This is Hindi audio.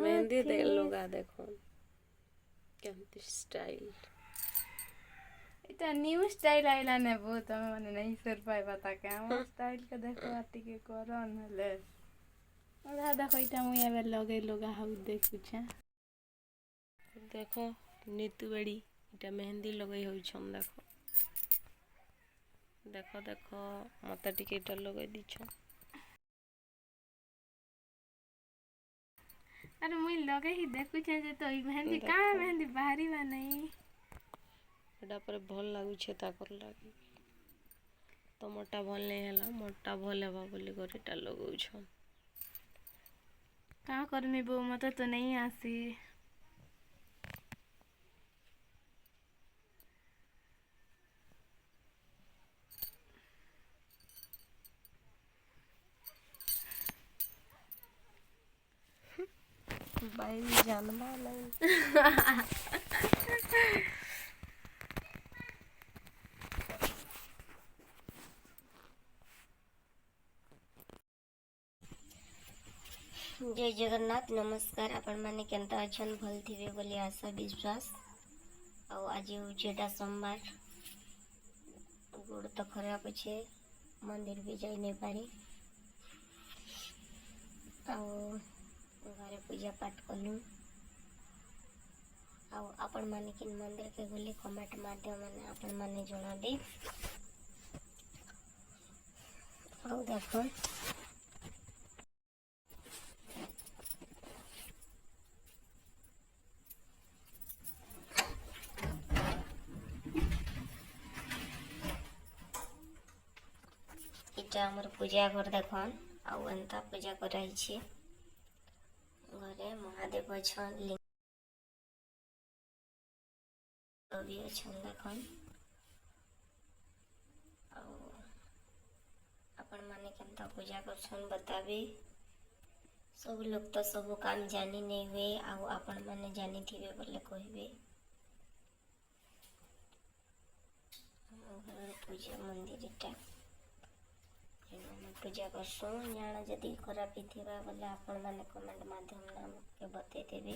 मेहंदी दे लगा देखो केमती स्टाइल এটা নিউ স্টাইল আইলা নেব তুমি মানে নাই সর পাইবা তাকে আমার স্টাইল কে দেখো আর টিকে করো নহলে ওরা দেখো এটা মুই এবার লগে লগা হাউ দেখুছে देखो नीतू बेड़ी इटा मेहंदी लगई होइछन देखो देखो देखो मते टिके इटा लगई दिछन अरे मुई लगे ही देखुछे जे तो ई मेहंदी का देखो मेहंदी बाहरी बा नहीं एटा पर भल लागु छे ताकर लागी तो मोटा भल नहीं हला मोटा भल हेबा बोली कर इटा लगौछन का करमी बो मते तो नहीं आसी भाई जानबा नहीं जय जगन्नाथ नमस्कार आपण माने केनता अछन भल थिबे बोली आशा विश्वास आउ आज जेटा सोमवार गोड़ तो खराब छे मंदिर भी जाई नहीं पारी आउ घरे पूजा पाठ कलु आउ आपण माने किन मंदिर के गली कमेंट माध्यम माने आपण माने जणा दे आउ देखो इटा हमर पूजा घर देखन आउ एंता पूजा कराई छे घरे महादेव अछन लिंग भी अछन देखन आउ अपन माने केनता पूजा करछन बताबे सब लोग तो सब काम जानी नहीं हुए आउ अपन माने जानी थिबे बोले कहबे घर पूजा मंदिर इटा पूजा करसु जाना जदि खराब थी बोले आपण मैंने कमेंट माध्यम के बते देवे।